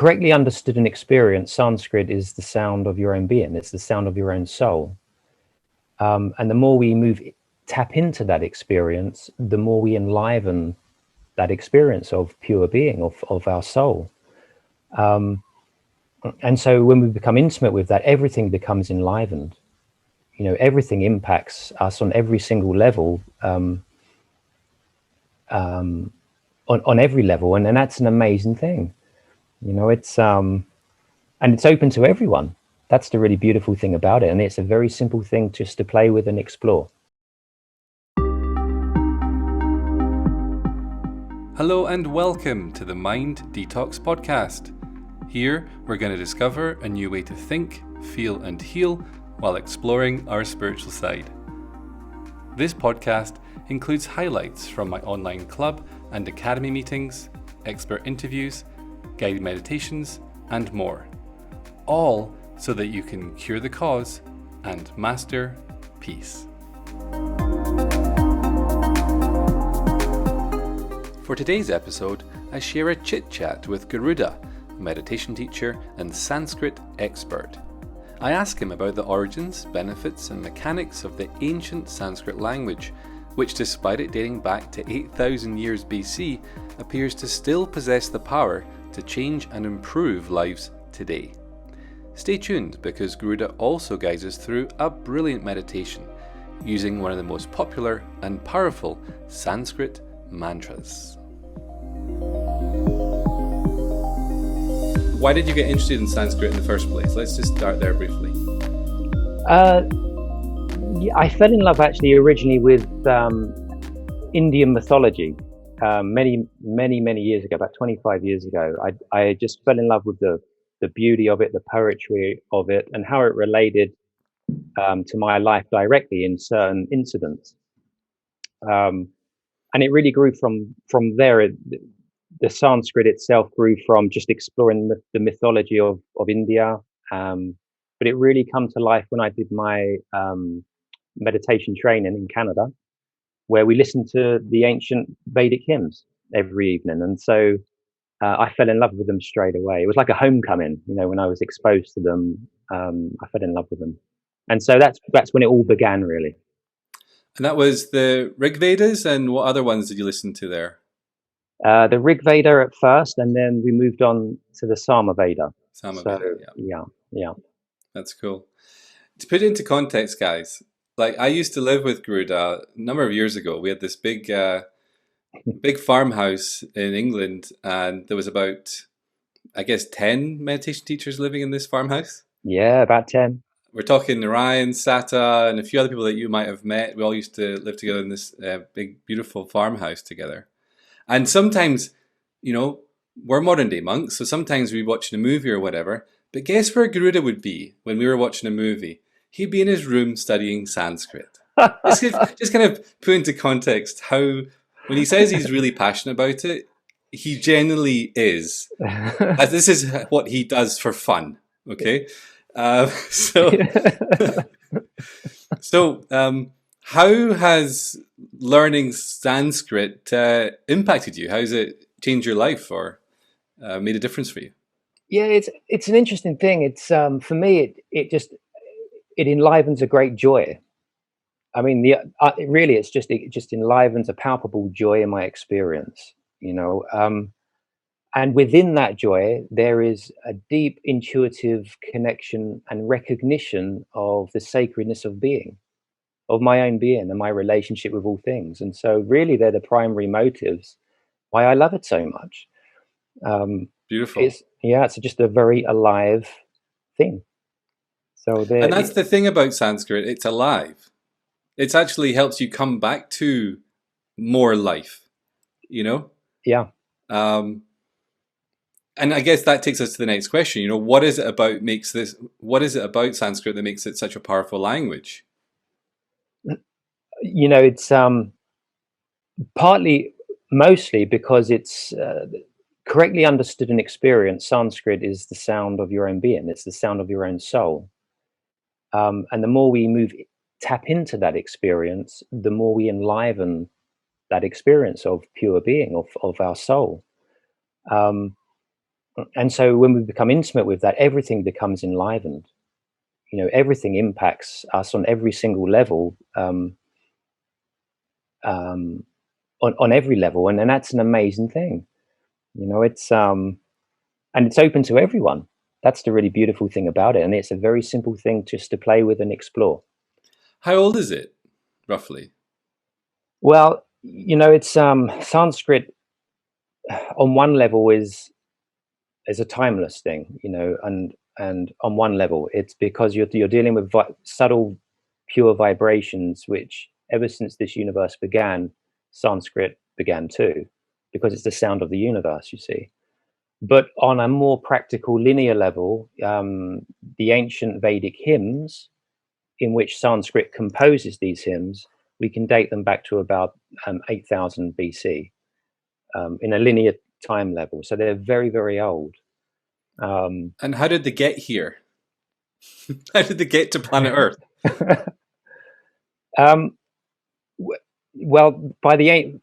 correctly understood and experienced, Sanskrit is the sound of your own being. It's the sound of your own soul. And the more we tap into that experience, the more we enliven that experience of pure being, of our soul. And so when we become intimate with that, everything becomes enlivened. Everything impacts us on every single level, on every level. And that's an amazing thing. It's and it's open to everyone. That's the really beautiful thing about it. And it's a very simple thing just to play with and explore. Hello and welcome to the Mind Detox podcast. Here we're going to discover a new way to think, feel and heal while exploring our spiritual side. This podcast includes highlights from my online club and academy meetings, expert interviews, guided meditations and more. All so that you can cure the cause and master peace. For today's episode, I share a chit chat with Garuda, a meditation teacher and Sanskrit expert. I ask him about the origins, benefits and mechanics of the ancient Sanskrit language, which despite it dating back to 8,000 years BC, appears to still possess the power to change and improve lives today. Stay tuned because Garuda also guides us through a brilliant meditation using one of the most popular and powerful Sanskrit mantras. Why did you get interested in Sanskrit in the first place? Let's just start there briefly. I fell in love actually originally with Indian mythology many years ago, about 25 years ago. I just fell in love with the beauty of it, the poetry of it, and how it related to my life directly in certain incidents. And it really grew from there. The Sanskrit itself grew from just exploring the mythology of India, but it really come to life when I did my meditation training in Canada, where we listened to the ancient Vedic hymns every evening, and so I fell in love with them straight away. It was like a homecoming, when I was exposed to them. I fell in love with them, and so that's when it all began, really. And that was the Rig Vedas, and what other ones did you listen to there? The Rig Veda at first, and then we moved on to the Sama Veda. Yeah. That's cool. To put it into context, guys, like I used to live with Garuda a number of years ago. We had this big farmhouse in England, and there was about, 10 meditation teachers living in this farmhouse. Yeah, about 10. We're talking Narayan, Sata, and a few other people that you might have met. We all used to live together in this big, beautiful farmhouse together. And sometimes, we're modern day monks, so sometimes we watch a movie or whatever. But guess where Garuda would be when we were watching a movie? He'd be in his room studying Sanskrit. Just kind of put into context how, when he says he's really passionate about it, he genuinely is. As this is what he does for fun, okay? How has learning Sanskrit impacted you? How has it changed your life or made a difference for you? Yeah, it's an interesting thing. It's for me, it enlivens a great joy. I mean, it just enlivens a palpable joy in my experience. And within that joy, there is a deep intuitive connection and recognition of the sacredness of being, of my own being and my relationship with all things. And so really they're the primary motives why I love it so much. Beautiful. It's just a very alive thing. And that's the thing about Sanskrit, it's alive. It actually helps you come back to more life, Yeah. And I guess that takes us to the next question. What is it about Sanskrit that makes it such a powerful language? It's mostly because it's correctly understood and experienced. Sanskrit is the sound of your own being. It's the sound of your own soul. And the more we tap into that experience, the more we enliven that experience of pure being, of our soul. And so when we become intimate with that, everything becomes enlivened. Everything impacts us on every single level, um, on every level, and that's an amazing thing. It's and it's open to everyone. That's the really beautiful thing about it, and it's a very simple thing just to play with and explore. How old is it, roughly? Well, it's Sanskrit on one level is a timeless thing, and on one level, it's because you're dealing with subtle, pure vibrations, which ever since this universe began, Sanskrit began too, because it's the sound of the universe, you see. But on a more practical, linear level, the ancient Vedic hymns, in which Sanskrit composes these hymns, we can date them back to about 8,000 BC, in a linear time level. So they're very, very old. And how did they get here? How did they get to planet Earth? um, well,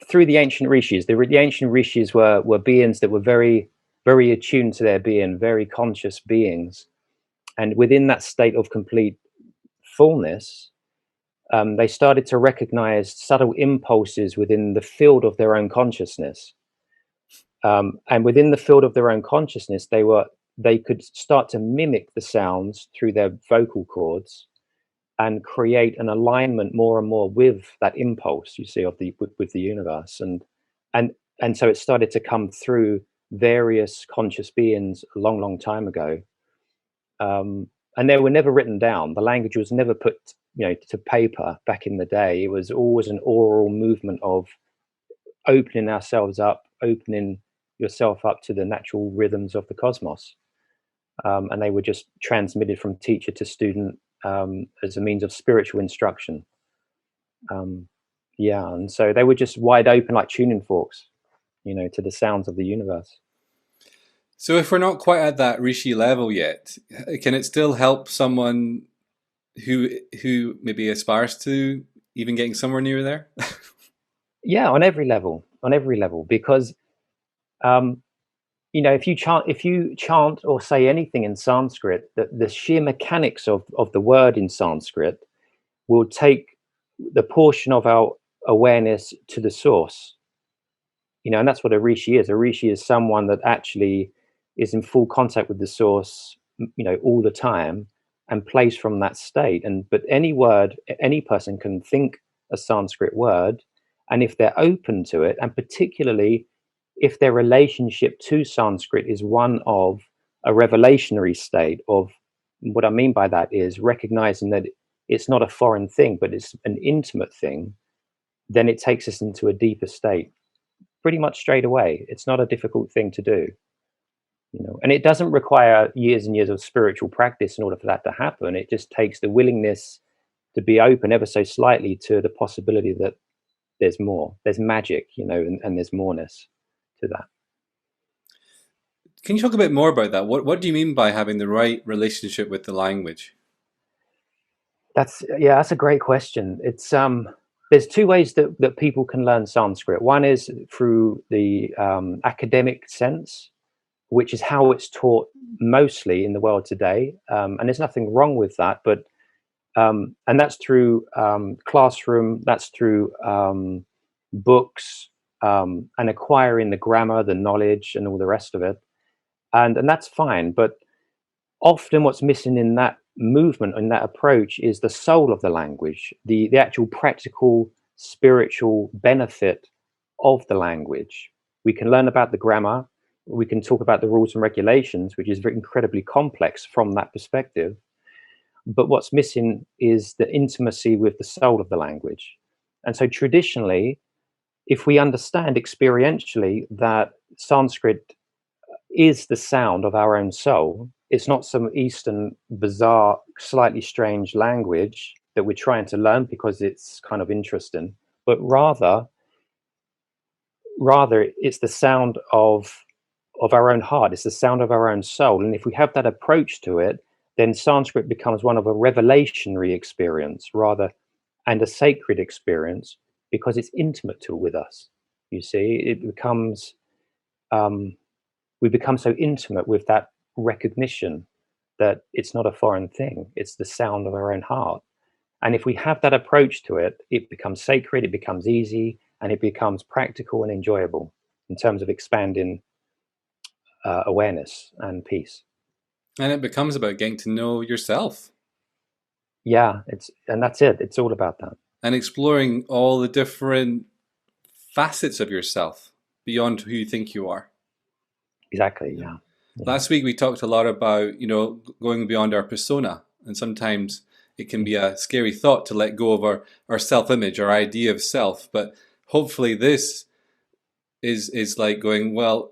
through the ancient rishis. The ancient rishis were beings that were very, very attuned to their being, very conscious beings, and within that state of complete fullness, they started to recognize subtle impulses within the field of their own consciousness. And within the field of their own consciousness, they could start to mimic the sounds through their vocal cords and create an alignment more and more with that impulse, you see, of with the universe. And so it started to come through various conscious beings a long, long time ago. And they were never written down. The language was never put, to paper back in the day. It was always an oral movement of opening ourselves up, opening yourself up to the natural rhythms of the cosmos. And they were just transmitted from teacher to student, as a means of spiritual instruction. Yeah, and so they were just wide open like tuning forks, to the sounds of the universe. So if we're not quite at that rishi level yet, can it still help someone who maybe aspires to even getting somewhere near there? Yeah, on every level, because if you chant or say anything in Sanskrit, the sheer mechanics of the word in Sanskrit will take the portion of our awareness to the source. And that's what a rishi is. A rishi is someone that actually is in full contact with the source, all the time, and plays from that state. But any person can think a Sanskrit word, and if they're open to it, and particularly if their relationship to Sanskrit is one of a revelationary state of, what I mean by that is recognizing that it's not a foreign thing, but it's an intimate thing, then it takes us into a deeper state pretty much straight away. It's not a difficult thing to do, and it doesn't require years and years of spiritual practice in order for that to happen. It just takes the willingness to be open ever so slightly to the possibility that there's more, there's magic, and there's moreness to that. Can you talk a bit more about that? What do you mean by having the right relationship with the language? That's a great question. It's there's two ways that people can learn Sanskrit. One is through the academic sense, which is how it's taught mostly in the world today, and there's nothing wrong with that. But and that's through classroom, that's through books, and acquiring the grammar, the knowledge, and all the rest of it, and that's fine. But often what's missing in that movement and that approach is the soul of the language, the actual practical spiritual benefit of the language. We can learn about the grammar, we can talk about the rules and regulations, which is very incredibly complex from that perspective, but what's missing is the intimacy with the soul of the language. And so traditionally, if we understand experientially that Sanskrit is the sound of our own soul, it's not some Eastern, bizarre, slightly strange language that we're trying to learn because it's kind of interesting, but rather it's the sound of our own heart. It's the sound of our own soul. And if we have that approach to it, then Sanskrit becomes one of a revelationary experience rather, and a sacred experience, because it's intimate with us. You see, it becomes we become so intimate with that recognition that it's not a foreign thing. It's the sound of our own heart. And if we have that approach to it, it becomes sacred, it becomes easy, and it becomes practical and enjoyable in terms of expanding awareness and peace. And it becomes about getting to know yourself. Yeah, and that's it. It's all about that. And exploring all the different facets of yourself beyond who you think you are. Exactly, yeah. Last week we talked a lot about, going beyond our persona. And sometimes it can be a scary thought to let go of our self-image, our idea of self. But hopefully this is like going, well,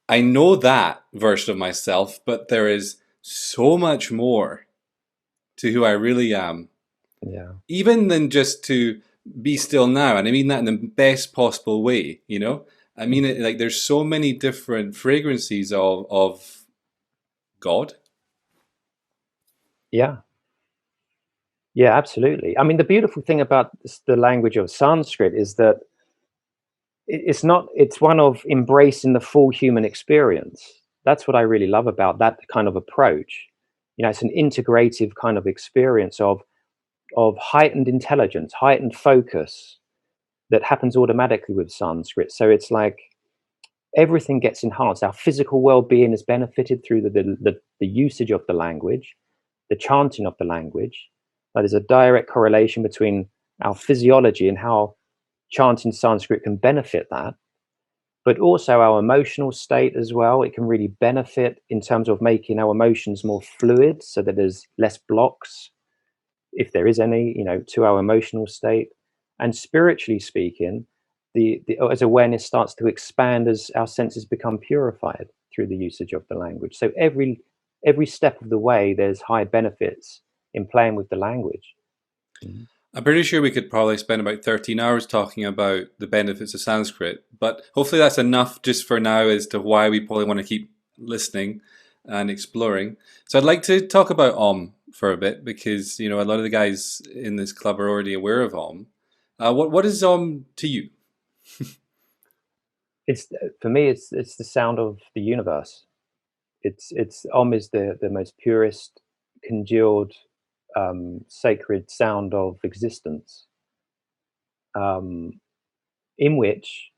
I know that version of myself, but there is so much more to who I really am. Yeah. Even than just to be still now. And I mean that in the best possible way, I mean it like there's so many different fragrances of God. Yeah. Yeah, absolutely. I mean, the beautiful thing about the language of Sanskrit is that it's one of embracing the full human experience. That's what I really love about that kind of approach. It's an integrative kind of experience of heightened intelligence, heightened focus that happens automatically with Sanskrit. So it's like everything gets enhanced. Our physical well-being is benefited through the usage of the language, the chanting of the language. There's a direct correlation between our physiology and how chanting Sanskrit can benefit that, but also our emotional state as well. It can really benefit in terms of making our emotions more fluid so that there's less blocks, if there is any, to our emotional state. And spiritually speaking, as awareness starts to expand, as our senses become purified through the usage of the language. So every step of the way, there's high benefits in playing with the language. Mm-hmm. I'm pretty sure we could probably spend about 13 hours talking about the benefits of Sanskrit, but hopefully that's enough just for now as to why we probably want to keep listening and exploring. So I'd like to talk about Om for a bit, because a lot of the guys in this club are already aware of Om. What is Om to you? For me, it's the sound of the universe. It's Om is the most purest, congealed, sacred sound of existence, in which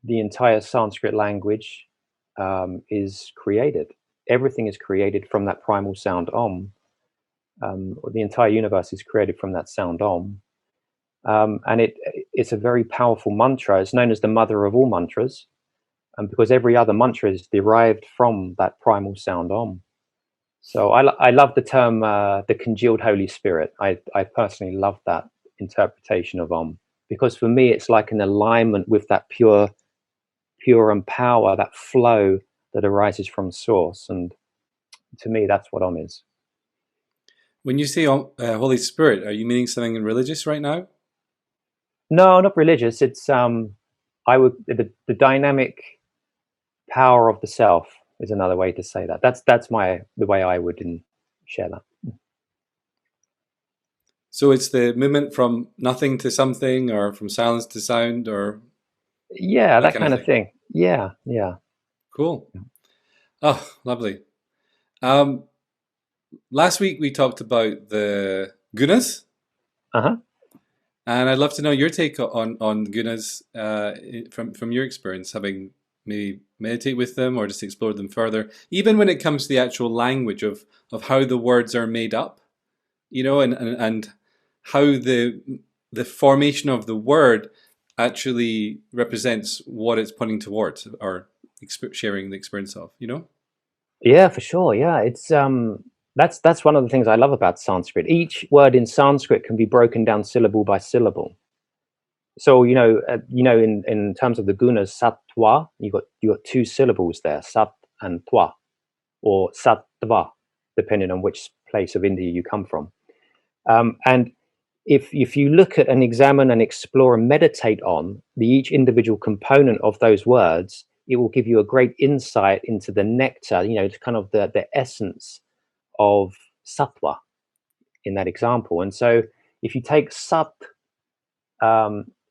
the entire Sanskrit language is created. Everything is created from that primal sound Om. The entire universe is created from that sound Om. And it's a very powerful mantra. It's known as the mother of all mantras, because every other mantra is derived from that primal sound Om. So I love the term the congealed Holy Spirit. I personally love that interpretation of Om, because for me it's like an alignment with that pure and power, that flow that arises from source. And to me, that's what Om is. When you say Holy Spirit, are you meaning something religious right now? No, not religious. It's the dynamic power of the self is another way to say that. That's the way I would share that. So it's the movement from nothing to something, or from silence to sound, or that kind of thing. Yeah. Cool. Oh, lovely. Last week we talked about the gunas. And I'd love to know your take on gunas from your experience, having maybe meditate with them or just explore them further, even when it comes to the actual language of how the words are made up, and how the formation of the word actually represents what it's pointing towards or sharing the experience of, Yeah, for sure. Yeah, it's that's one of the things I love about Sanskrit. Each word in Sanskrit can be broken down syllable by syllable. So in terms of the gunas, sattva, you got two syllables there, sat and twa, or sattva, depending on which place of India you come from. And if you look at and examine and explore and meditate on each individual component of those words, it will give you a great insight into the nectar, kind of the essence of sattva in that example. And so if you take sat,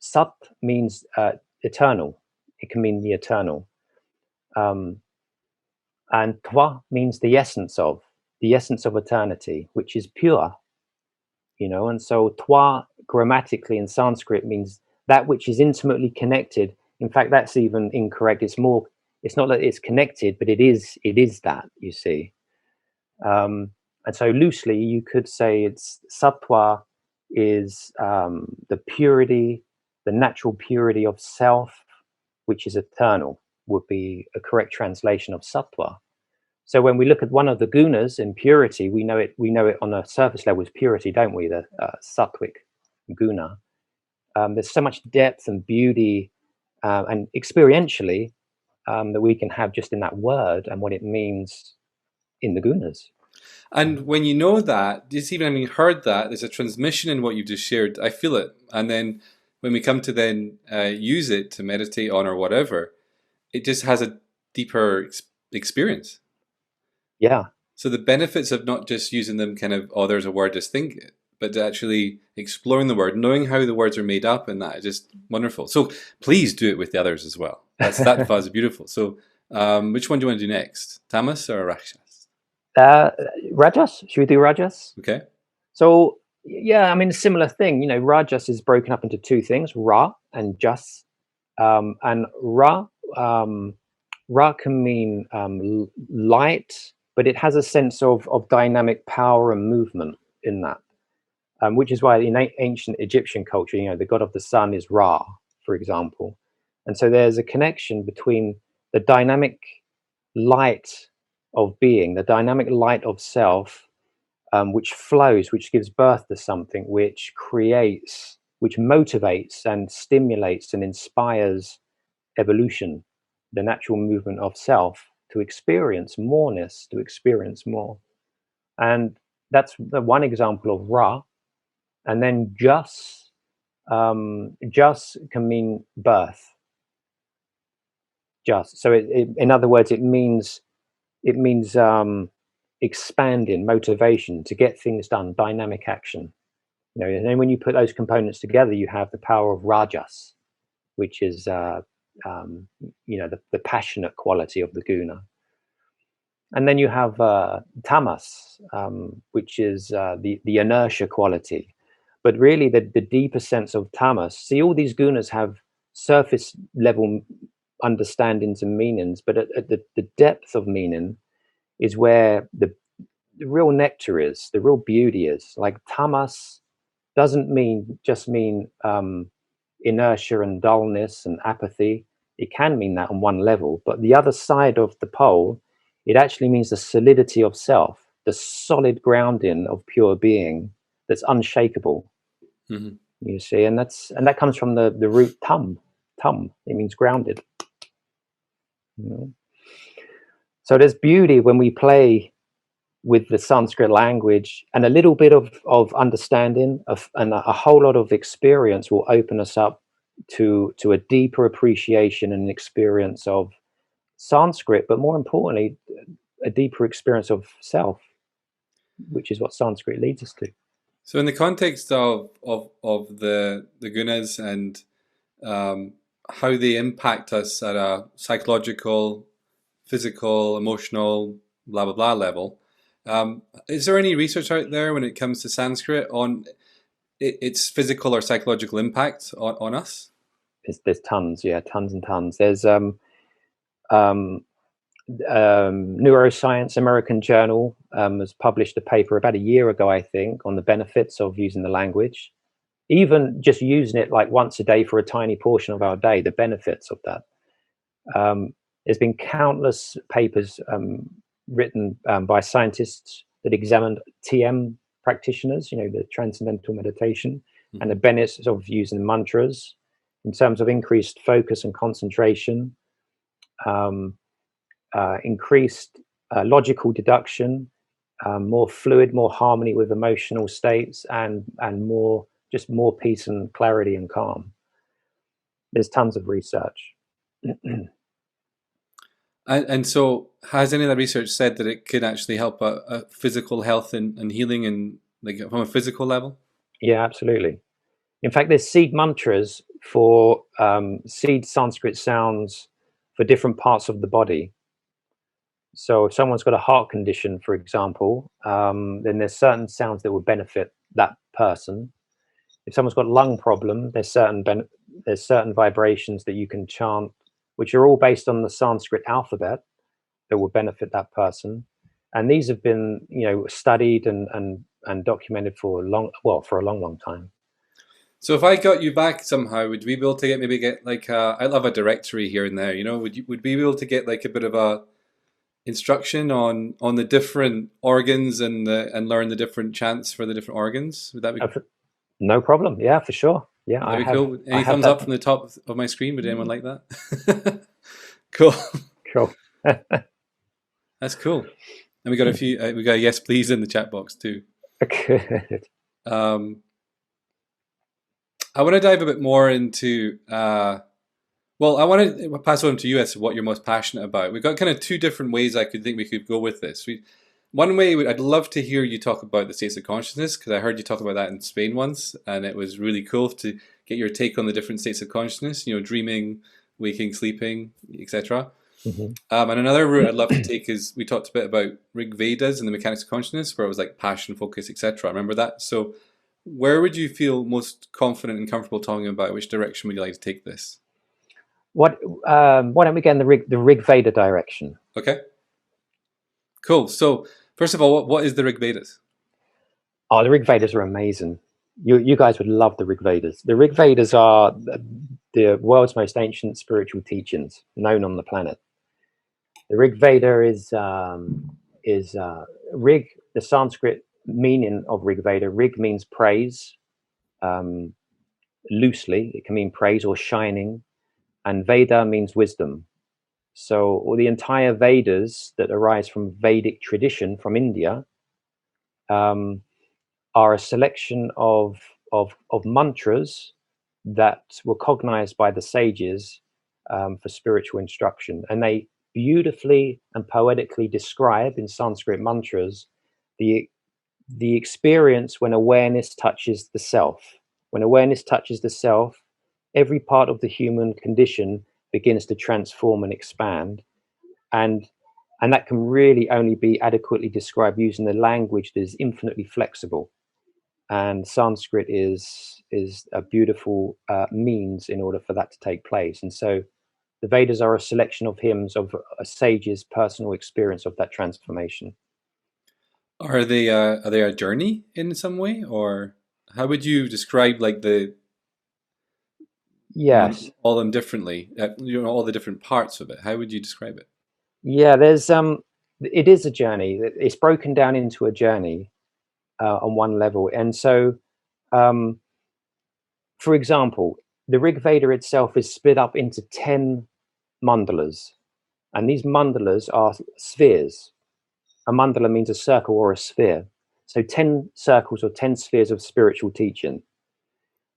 sat means eternal. It can mean the eternal. And twa means the essence of eternity, which is pure, and so twa grammatically in Sanskrit means that which is intimately connected. In fact, that's even incorrect. It's not that it's connected, but it is that, you see. And so loosely you could say it's sattva is the purity, the natural purity of self, which is eternal, would be a correct translation of sattva. So when we look at one of the gunas in purity, we know it on a surface level as purity, don't we? The sattvic guna. There's so much depth and beauty and experientially that we can have just in that word and what it means in the gunas. And when you know that, just even having heard that, there's a transmission in what you've just shared. I feel it. And then when we come to then use it to meditate on or whatever, it just has a deeper experience. Yeah. So the benefits of not just using them kind of, oh, there's a word, just think it, but actually exploring the word, knowing how the words are made up, and that is just wonderful. So please do it with the others as well. That is beautiful. So which one do you want to do next? Tamas or Rakshas? Rajas? Should we do Rajas? Okay. So yeah, I mean, a similar thing. Rajas is broken up into two things: Ra and Jas. And Ra can mean light, but it has a sense of dynamic power and movement in that, which is why in ancient Egyptian culture, the god of the sun is Ra, for example. And so there's a connection between the dynamic light of being, the dynamic light of self, which flows, which gives birth to something, which creates, which motivates and stimulates and inspires evolution, the natural movement of self to experience moreness, to experience more. And that's the one example of Ra. And then Jas can mean birth. Just so in other words, it means expanding, motivation to get things done, dynamic action. And then when you put those components together, you have the power of Rajas, which is the passionate quality of the guna. And then you have tamas, which is the inertia quality. But really, the deeper sense of tamas. See, all these gunas have surface level understandings and meanings, but at the depth of meaning is where the real nectar is, the real beauty is. Like tamas doesn't just mean inertia and dullness and apathy. It can mean that on one level, but the other side of the pole, it actually means the solidity of self, the solid grounding of pure being that's unshakable. Mm-hmm. You see, and that comes from the root tum. Tum, it means grounded. So there's beauty when we play with the Sanskrit language, and a little bit of understanding and a whole lot of experience will open us up to a deeper appreciation and experience of Sanskrit, but more importantly, a deeper experience of self, which is what Sanskrit leads us to. So in the context of the gunas and how they impact us at a psychological, physical, emotional, blah, blah, blah level, is there any research out there when it comes to Sanskrit on its physical or psychological impact on us? There's tons, tons and tons. There's Neuroscience American Journal has published a paper about a year ago, I think, on the benefits of using the language. Even just using it like once a day for a tiny portion of our day, the benefits of that. There's been countless papers written by scientists that examined TM practitioners, the transcendental meditation, mm-hmm. and the benefits of using mantras in terms of increased focus and concentration, increased logical deduction, more fluid, more harmony with emotional states, and more peace and clarity and calm. There's tons of research. And so has any of the research said that it could actually help a physical health and healing and like from a physical level? Yeah, absolutely. In fact, there's seed mantras for seed Sanskrit sounds for different parts of the body. So if someone's got a heart condition, for example, then there's certain sounds that would benefit that person. If someone's got lung problem, there's certain vibrations that you can chant, which are all based on the Sanskrit alphabet, that will benefit that person. And these have been, studied and documented for a long time. So if I got you back somehow, would we be able to get like I love a directory here and there, would we be able to get like a bit of a instruction on the different organs and learn the different chants for the different organs? Would that be no problem? Yeah, for sure. Yeah, that'd be cool. Any thumbs up from the top of my screen? Would anyone like that? Cool. Cool. That's cool. And we got a few. We got a yes please in the chat box too. Good. I want to dive a bit more into. Well, I want to pass on to you as to what you're most passionate about. We've got kind of two different ways I could think we could go with this. One way, I'd love to hear you talk about the states of consciousness, because I heard you talk about that in Spain once, and it was really cool to get your take on the different states of consciousness, dreaming, waking, sleeping, etc. Mm-hmm. And another route I'd love to take is, we talked a bit about Rig Vedas and the mechanics of consciousness, where it was like passion, focus, etc. Remember that? So where would you feel most confident and comfortable talking about? Which direction would you like to take this? Why don't we get in the Rig Veda direction? Okay. Cool. So first of all, what is the Rig Vedas? Oh, the Rig Vedas are amazing. You guys would love the Rig Vedas. The Rig Vedas are the world's most ancient spiritual teachings known on the planet. The Rig Veda is Rig. The Sanskrit meaning of Rig Veda. Rig means praise. Loosely, it can mean praise or shining, and Veda means wisdom. So, all the entire Vedas that arise from Vedic tradition from India are a selection of mantras that were cognized by the sages for spiritual instruction, and they beautifully and poetically describe in Sanskrit mantras the experience when awareness touches the self. When awareness touches the self, every part of the human condition begins to transform and expand, and that can really only be adequately described using the language that is infinitely flexible. And Sanskrit is a beautiful means in order for that to take place. And so the Vedas are a selection of hymns of a sage's personal experience of that transformation. Are they a journey in some way, or how would you describe like the Yes, all them differently? All the different parts of it. How would you describe it? yeah. There's it is a journey. It's broken down into a journey on one level, and so, for example, the Rig Veda itself is split up into 10 mandalas, and these mandalas are spheres. A mandala means a circle or a sphere. So 10 circles or 10 spheres of spiritual teaching.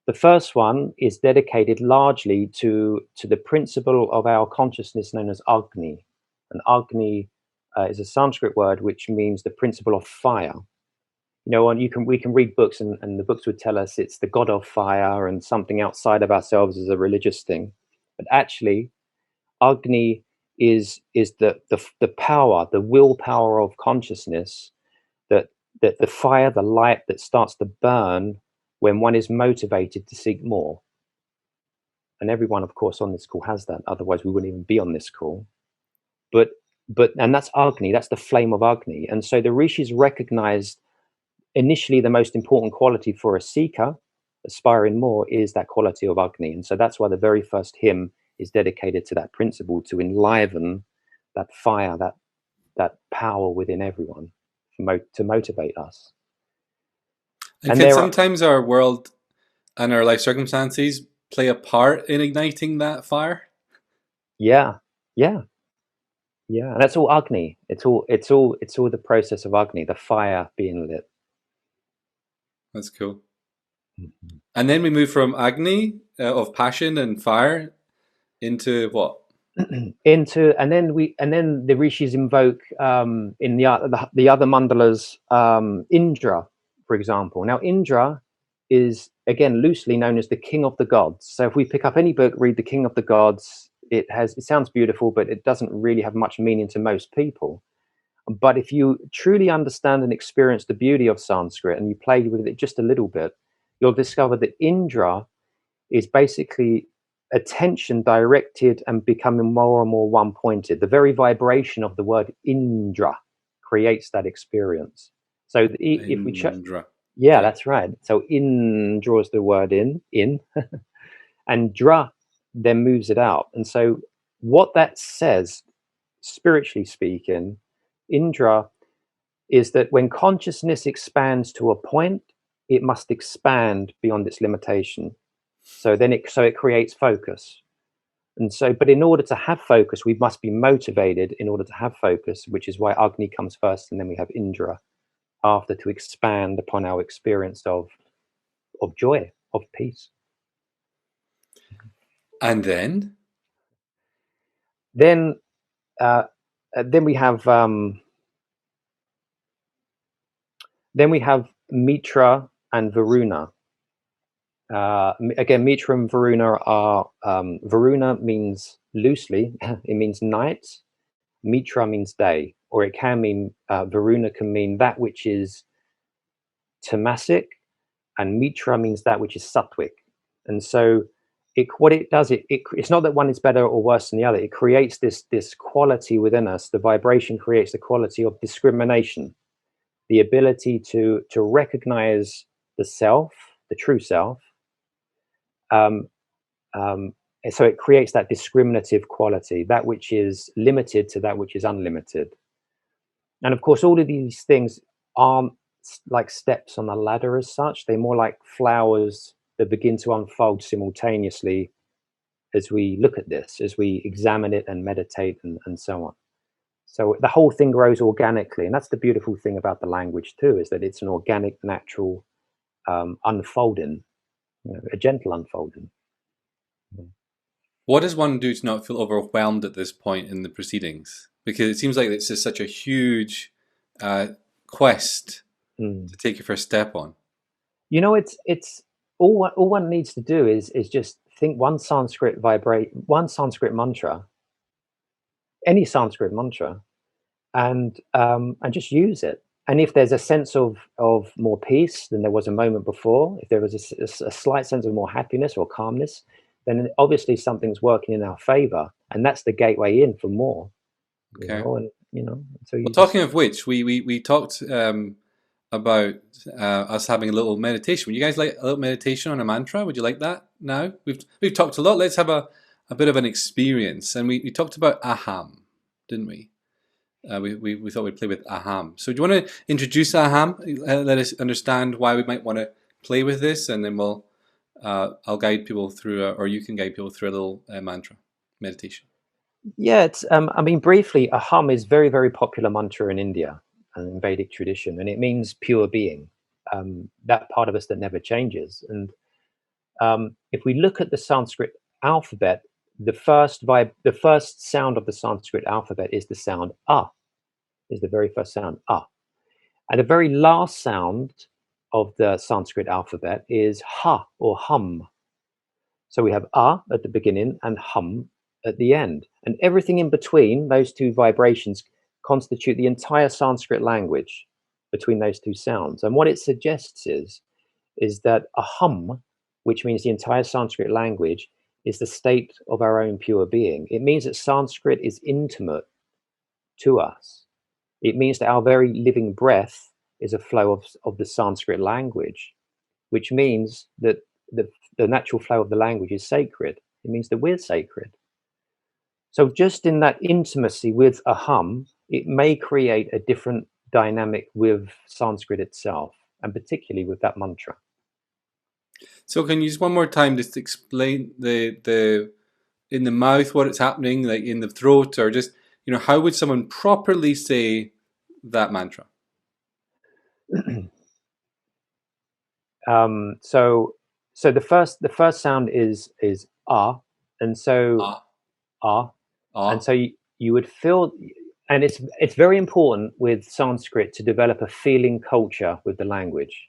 The first one is dedicated largely to the principle of our consciousness known as Agni. And Agni is a Sanskrit word which means the principle of fire. And we can read books, and the books would tell us it's the god of fire and something outside of ourselves is a religious thing. But actually, Agni is the power, the willpower of consciousness, that the fire, the light that starts to burn when one is motivated to seek more. And everyone, of course, on this call has that. Otherwise, we wouldn't even be on this call. But and that's Agni. That's the flame of Agni. And so the rishis recognized initially the most important quality for a seeker aspiring more is that quality of Agni. And so that's why the very first hymn is dedicated to that principle, to enliven that fire, that power within everyone, to motivate us. And can sometimes our world and our life circumstances play a part in igniting that fire? Yeah. And that's all Agni. It's all the process of Agni, the fire being lit. That's cool. Mm-hmm. And then we move from Agni of passion and fire into what? And then the rishis invoke in the other mandalas Indra, for example. Now Indra is again loosely known as the king of the gods. So if we pick up any book, read the king of the gods, it sounds beautiful, but it doesn't really have much meaning to most people. But if you truly understand and experience the beauty of Sanskrit and you play with it just a little bit, you'll discover that Indra is basically attention directed and becoming more and more one-pointed. The very vibration of the word Indra creates that experience. So if we Indra. yeah, Okay. that's right. So in draws the word in, and dra then moves it out. And so what that says, spiritually speaking, Indra, is that when consciousness expands to a point, it must expand beyond its limitation. So then it creates focus. And so, but in order to have focus, we must be motivated in order to have focus, which is why Agni comes first, and then we have Indra after, to expand upon our experience of joy, of peace. And then? Then we have Mitra and Varuna. Again, Mitra and Varuna are Varuna means loosely it means night. Mitra means day, or it can mean Varuna can mean that which is tamasic, and Mitra means that which is sattvic. And so what it does, it's not that one is better or worse than the other. It creates this quality within us. The vibration creates the quality of discrimination, the ability to recognize the self, the true self. And so it creates that discriminative quality, that which is limited to that which is unlimited. And of course, all of these things aren't like steps on a ladder as such. They're more like flowers that begin to unfold simultaneously as we look at this, as we examine it and meditate and so on. So the whole thing grows organically. And that's the beautiful thing about the language too, is that it's an organic, natural unfolding, a gentle unfolding. What does one do to not feel overwhelmed at this point in the proceedings? Because it seems like it's just such a huge quest to take your first step on. It's all one needs to do is just think one Sanskrit mantra, any Sanskrit mantra, and just use it. And if there's a sense of more peace than there was a moment before, if there was a slight sense of more happiness or calmness, then obviously something's working in our favor, and that's the gateway in for more. Okay. So well, talking of which, we talked about us having a little meditation. Would you guys like a little meditation on a mantra? Would you like that now? We've talked a lot. Let's have a bit of an experience. And we talked about aham, didn't we? We thought we'd play with aham. So do you want to introduce aham? Let us understand why we might want to play with this, and then I'll guide people through, or you can guide people through a little mantra meditation. Yeah, it's briefly, aham is very, very popular mantra in India and in Vedic tradition, and it means pure being, that part of us that never changes. And if we look at the Sanskrit alphabet, the first sound of the Sanskrit alphabet is the sound ah, is the very first sound ah, and the very last sound of the Sanskrit alphabet is ha or hum. So we have ah at the beginning and hum at the end, and everything in between those two vibrations constitute the entire Sanskrit language between those two sounds. And what it suggests is that a hum, which means the entire Sanskrit language, is the state of our own pure being. It means that Sanskrit is intimate to us. It means that our very living breath is a flow of the Sanskrit language, which means that the natural flow of the language is sacred. It means that we're sacred. So just in that intimacy with a hum, it may create a different dynamic with Sanskrit itself, and particularly with that mantra. So can you just one more time just explain the in the mouth what it's happening, like in the throat, or just how would someone properly say that mantra? So the first sound is ah, and so ah, and so you would feel, and it's very important with Sanskrit to develop a feeling culture with the language,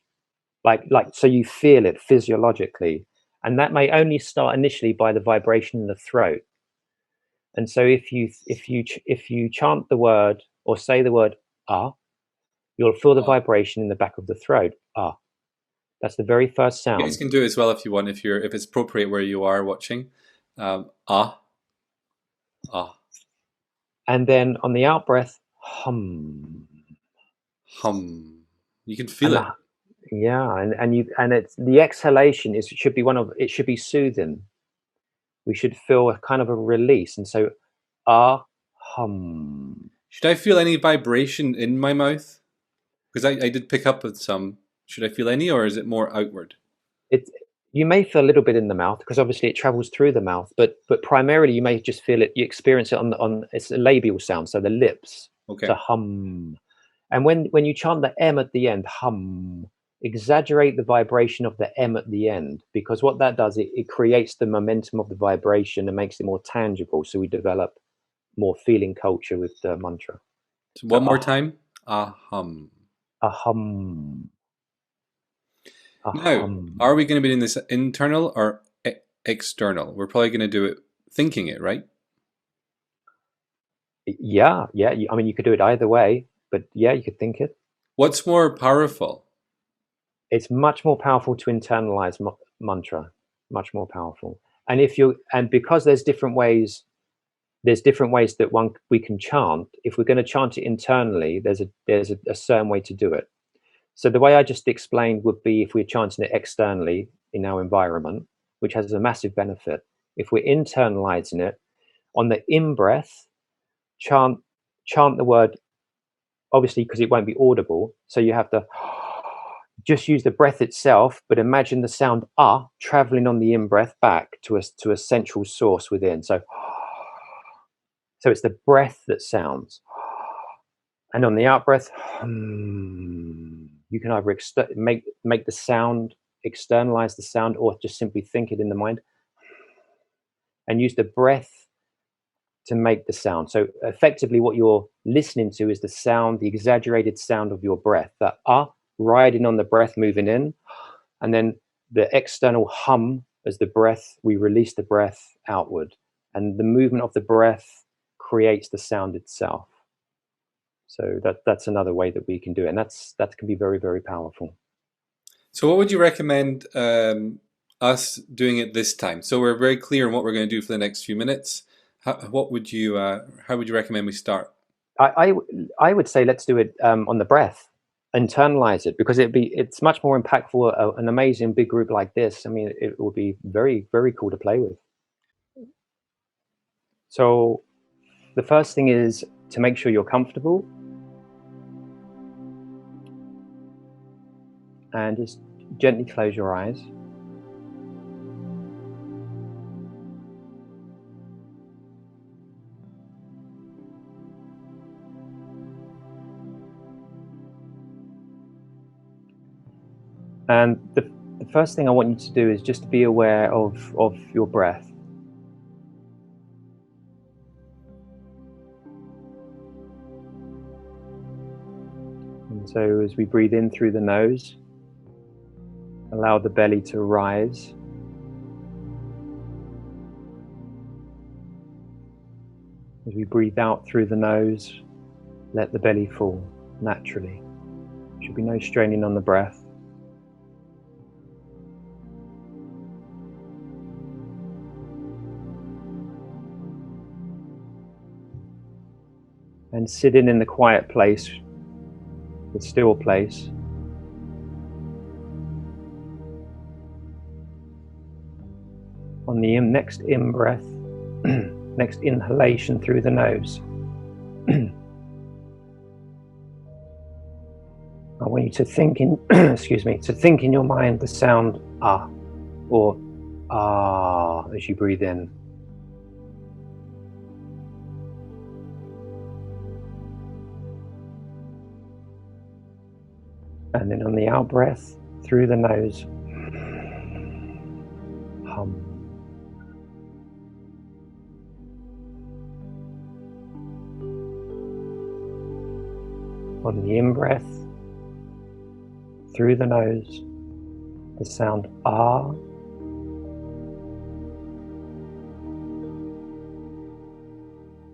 like so you feel it physiologically, and that may only start initially by the vibration in the throat. And so if you chant the word or say the word ah, you'll feel the Ah. vibration in the back of the throat. Ah, that's the very first You guys sound. can do it as well if you want, if it's appropriate where you are watching. Ah, ah, And then on the out breath, hum. hum. You can feel And it. yeah, and it's the exhalation it should be soothing. We should feel a kind of a release. And so ah, hum. Should I feel any vibration in my mouth? Because I did pick up with some. Should I feel any, or is it more outward? It You may feel a little bit in the mouth because obviously it travels through the mouth, but primarily you may just feel it. You experience it on it's a labial sound, so the lips to Okay. hum. And when you chant the M at the end, hum, exaggerate the vibration of the M at the end, because what that does, it creates the momentum of the vibration and makes it more tangible. So we develop more feeling culture with the mantra. So So one more time. Ah, hum. ahum, Now, ahum. are we going to be doing this internal or external? We're probably going to do it thinking it, right? Yeah, yeah. I mean, you could do it either way, but yeah, you could think it. What's more powerful? It's much more powerful to internalize mantra, much more powerful. And because there's different ways that we can chant. If we're going to chant it internally, there's a certain way to do it. So the way I just explained would be if we're chanting it externally in our environment, which has a massive benefit. If we're internalizing it on the in breath, chant the word, obviously because it won't be audible. So you have to just use the breath itself, but imagine the sound ah traveling on the in breath back to a central source within. So it's the breath that sounds. And on the out breath, you can either make the sound, externalize the sound, or just simply think it in the mind and use the breath to make the sound. So effectively what you're listening to is the sound, the exaggerated sound of your breath, that riding on the breath moving in, and then the external hum as the breath, we release the breath outward. And the movement of the breath creates the sound itself. So that's another way that we can do it. And that can be very, very powerful. So, what would you recommend us doing it this time? So we're very clear on what we're going to do for the next few minutes. What would you? How would you recommend we start? I would say let's do it on the breath, internalize it, because it's much more impactful. An amazing big group like this, I mean, it will be very, very cool to play with. So the first thing is to make sure you're comfortable and just gently close your eyes. And the first thing I want you to do is just to be aware of your breath. And so as we breathe in through the nose, allow the belly to rise. As we breathe out through the nose, let the belly fall naturally. There should be no straining on the breath. And sitting in the quiet place, the still place. On the next in breath, next inhalation through the nose, I want you to think in, to think in your mind the sound ah or ah as you breathe in. And then on the out breath through the nose, hum. On the in breath through the nose, the sound ah.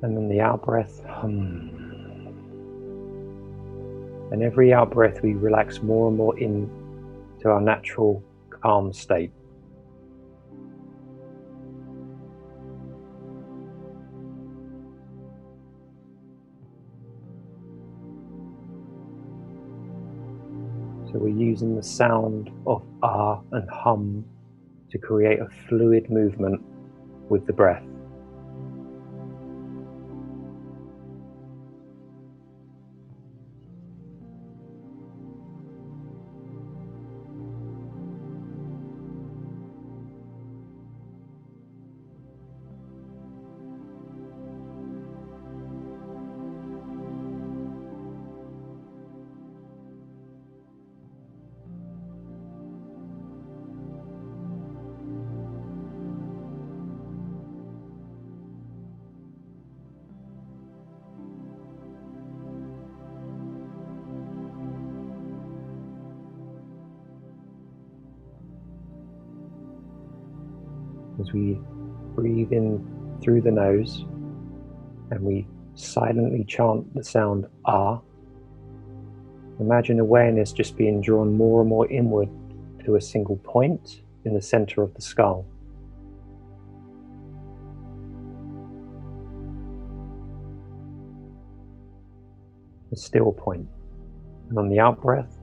And then the out breath, hum. And every out breath we relax more and more into our natural calm state. So we're using the sound of ah and hum to create a fluid movement with the breath. As we breathe in through the nose and we silently chant the sound ah, imagine awareness just being drawn more and more inward to a single point in the center of the skull. A still point. And on the out breath,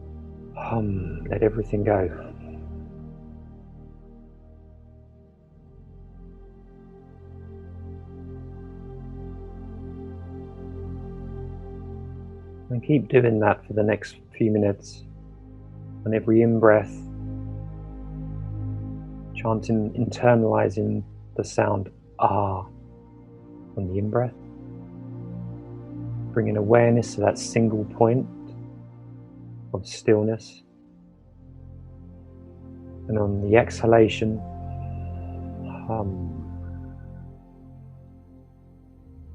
hum, let everything go. And keep doing that for the next few minutes. On every in-breath, chanting, internalizing the sound ah on the in-breath, bringing awareness to that single point of stillness. And on the exhalation, hum.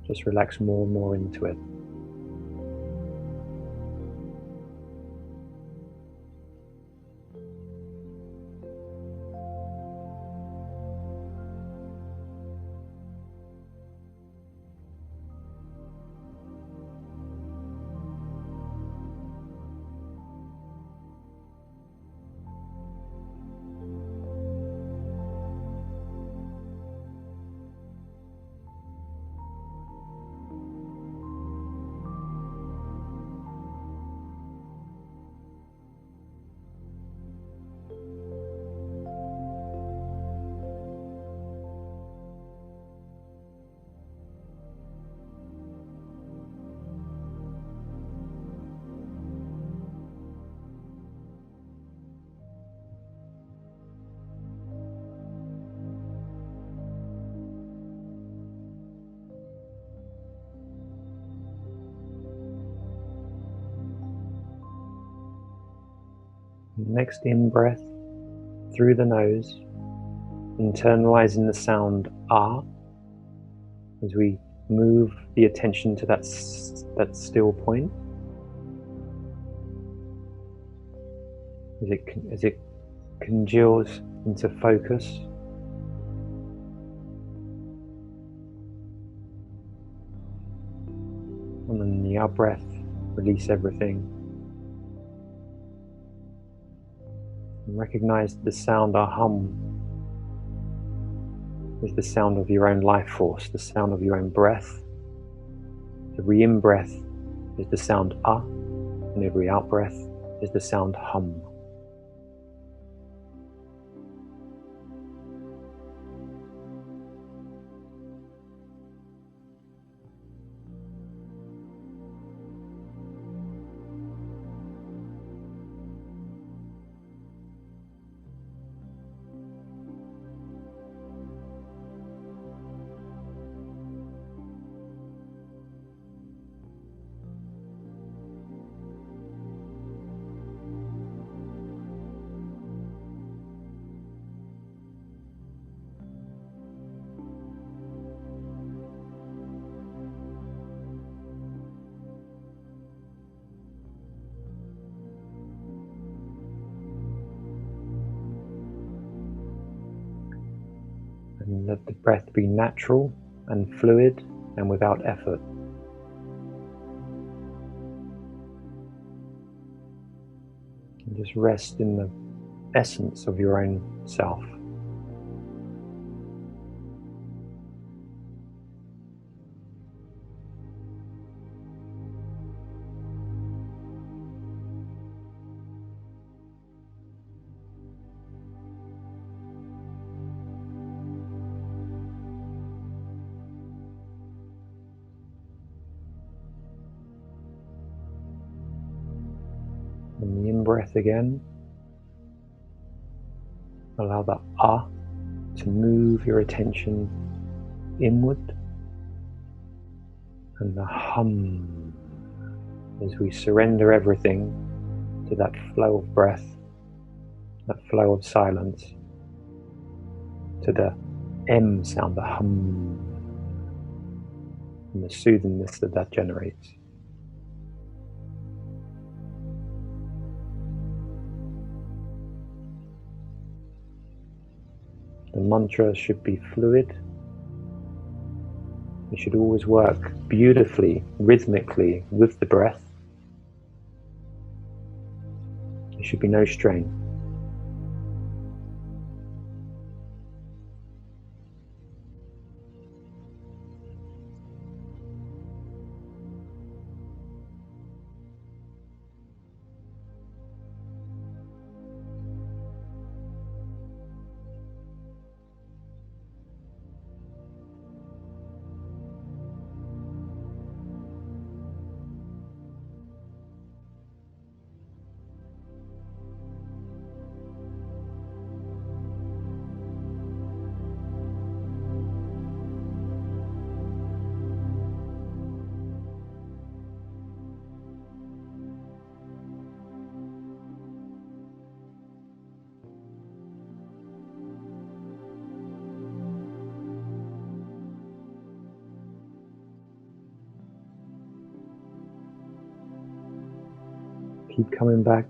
Just relax more and more into it. Next in-breath through the nose, internalizing the sound ah as we move the attention to that still point. As it congeals into focus. And then the out breath, release everything. And recognize the sound ah hum is the sound of your own life force, the sound of your own breath. Every in-breath is the sound ah, and every out-breath is the sound hum. And let the breath be natural and fluid and without effort. And just rest in the essence of your own self. And the in-breath again. Allow the ah to move your attention inward, and the hum as we surrender everything to that flow of breath, that flow of silence, to the M sound, the hum, and the soothingness that generates. The mantra should be fluid. It should always work beautifully, rhythmically with the breath. There should be no strain. Keep coming back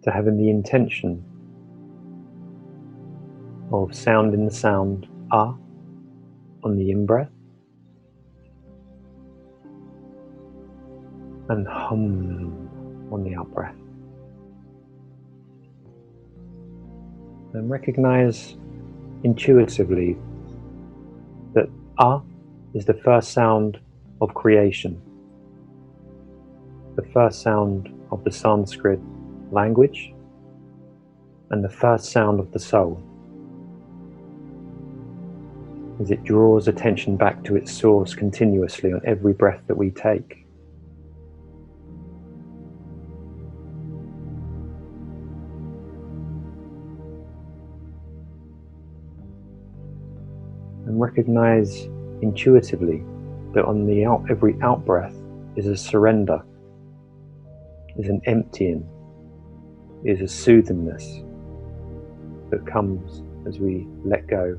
to having the intention of sounding the sound ah on the in-breath and hum on the out-breath. And recognize intuitively that ah is the first sound of creation, the first sound of the Sanskrit language, and the first sound of the soul, as it draws attention back to its source continuously on every breath that we take. And recognize intuitively that on the every out-breath is a surrender, is an emptying, is a soothingness that comes as we let go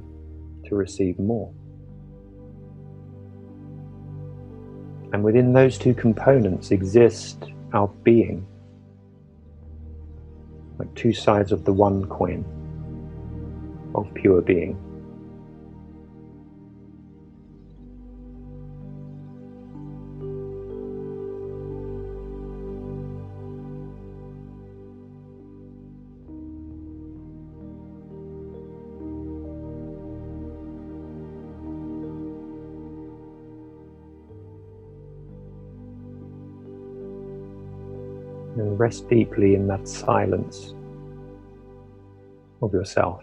to receive more. And within those two components exist our being, like two sides of the one coin of pure being. And rest deeply in that silence of yourself.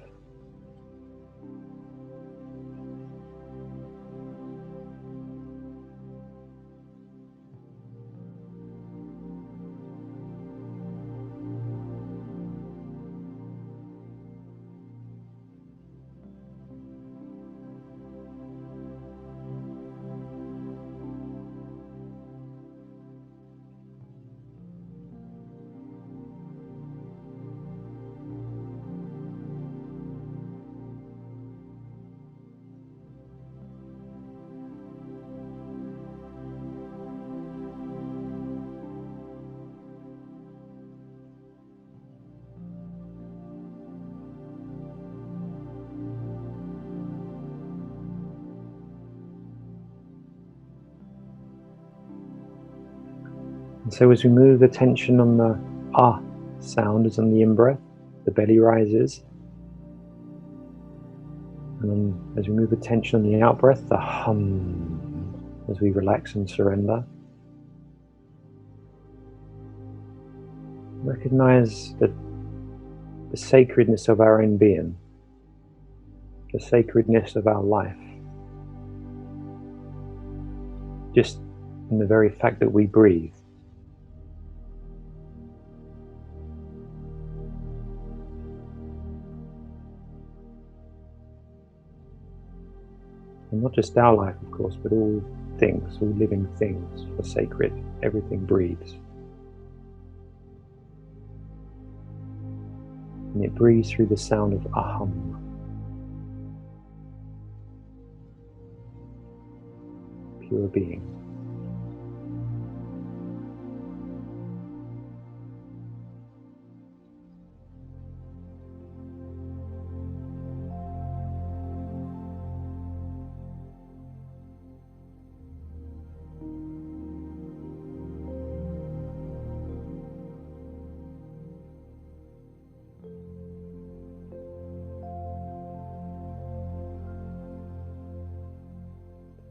And so as we move attention on the ah sound is on the in-breath, the belly rises. And then as we move attention on the out-breath, the hum, as we relax and surrender. Recognize the sacredness of our own being, the sacredness of our life. Just in the very fact that we breathe. And not just our life, of course, but all things, all living things are sacred. Everything breathes. And it breathes through the sound of aham. Pure being.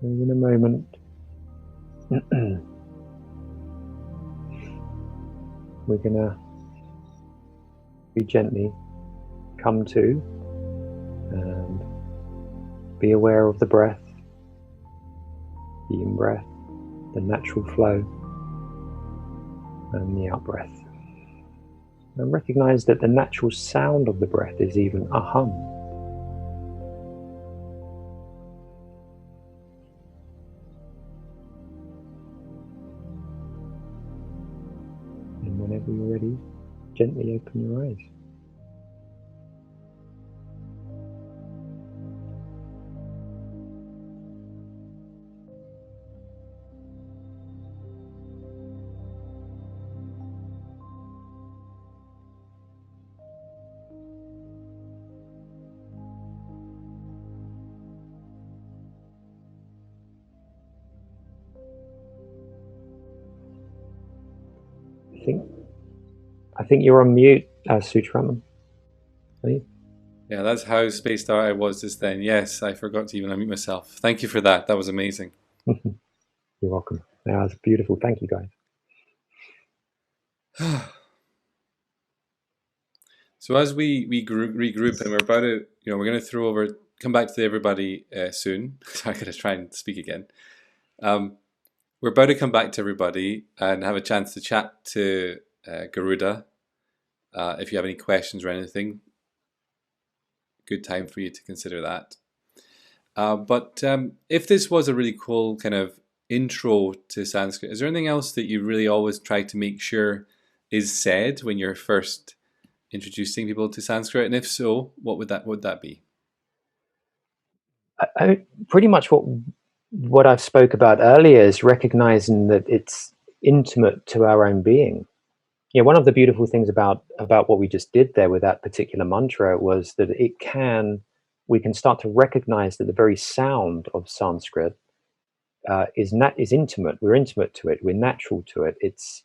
And in a moment, we're going to be gently come to and be aware of the breath, the in-breath, the natural flow, and the out-breath. And recognize that the natural sound of the breath is even aham. And whenever you're ready, gently open your eyes. I think you're on mute, Sutraman. Are you? Yeah, that's how spaced out I was just then. Yes, I forgot to even unmute myself. Thank you for that. That was amazing. You're welcome. Yeah, that's beautiful. Thank you, guys. So as we regroup, and we're about to, we're going to come back to everybody soon. So I got to try and speak again. We're about to come back to everybody and have a chance to chat to Garuda. If you have any questions or anything, good time for you to consider that. But if this was a really cool kind of intro to Sanskrit, is there anything else that you really always try to make sure is said when you're first introducing people to Sanskrit? And if so, what would that be? Pretty much what I've spoke about earlier is recognizing that it's intimate to our own being. Yeah, one of the beautiful things about what we just did there with that particular mantra was that we can start to recognize that the very sound of Sanskrit is intimate. We're intimate to it. We're natural to it. It's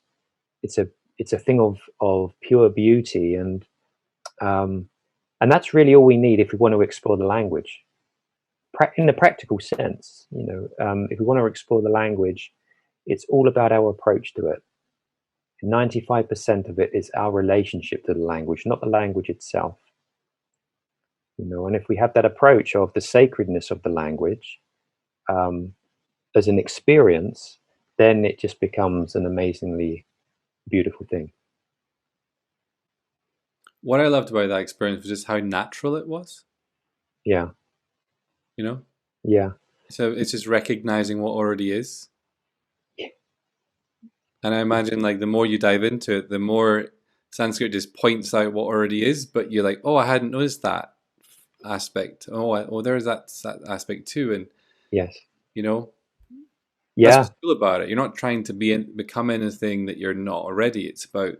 a thing of pure beauty, and that's really all we need if we want to explore the language. In the practical sense, if we want to explore the language, it's all about our approach to it. 95% of it is our relationship to the language, not the language itself. And if we have that approach of the sacredness of the language as an experience, then it just becomes an amazingly beautiful thing. What I loved about that experience was just how natural it was. Yeah. Yeah. So it's just recognizing what already is. Yeah. And I imagine the more you dive into it, the more Sanskrit just points out what already is, but you're like, oh, I hadn't noticed that aspect. Oh, there's that aspect too. And yes, yeah, that's what's cool about it. You're not trying to become anything that you're not already. It's about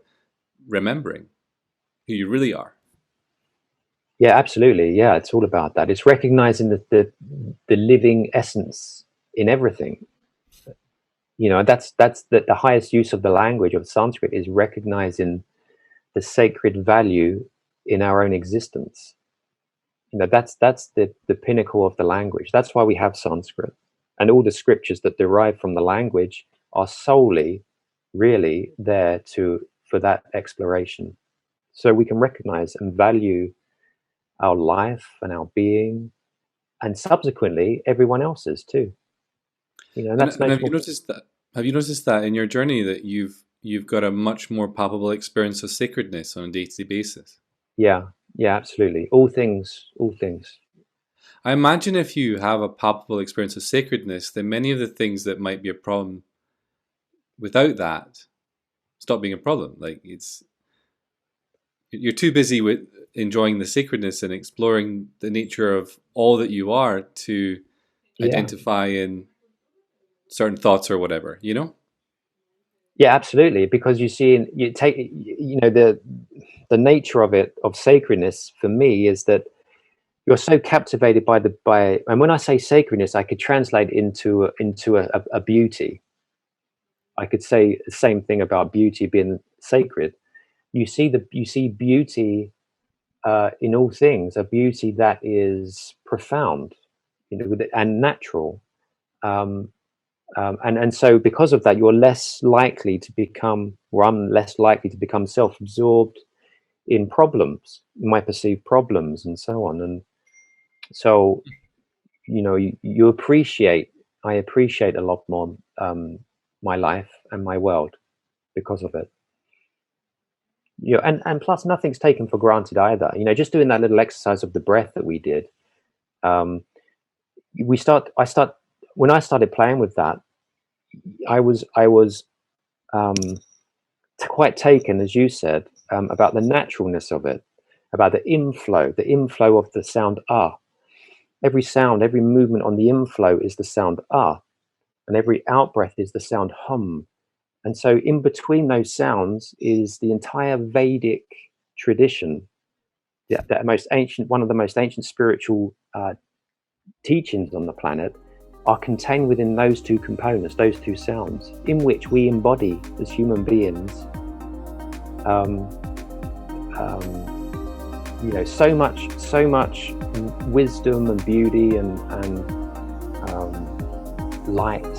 remembering who you really are. Yeah, absolutely. Yeah, it's all about that. It's recognizing the living essence in everything. That's the highest use of the language of Sanskrit, is recognizing the sacred value in our own existence. That's the pinnacle of the language. That's why we have Sanskrit, and all the scriptures that derive from the language are solely really there for that exploration, so we can recognize and value our life and our being, and subsequently everyone else's too. And that's And no have you small. noticed that? Have you noticed that in your journey that you've got a much more palpable experience of sacredness on a day-to-day basis? Yeah, absolutely. All things. I imagine if you have a palpable experience of sacredness, then many of the things that might be a problem without that stop being a problem. Like you're too busy with enjoying the sacredness and exploring the nature of all that you are to Yeah, identify in certain thoughts or whatever, yeah, absolutely. Because you take, the nature of it, of sacredness for me, is that you're so captivated and when I say sacredness, I could translate into a beauty. I could say the same thing about beauty being sacred. You see beauty in all things, a beauty that is profound, and natural. Um, and so because of that, you're less likely to become, or I'm less likely to become self-absorbed in problems, my perceived problems, and so on. And so, you appreciate, I appreciate a lot more my life and my world because of it. And plus nothing's taken for granted either. Just doing that little exercise of the breath that we did. Um, I start When I started playing with that, I was um, quite taken, as you said, about the naturalness of it, about the inflow of the sound ah. Every sound, every movement on the inflow is the sound ah, and every outbreath is the sound hum. And so in between those sounds is the entire Vedic tradition, one of the most ancient spiritual teachings on the planet, are contained within those two components, those two sounds, in which we embody as human beings. Um, so much wisdom and beauty and light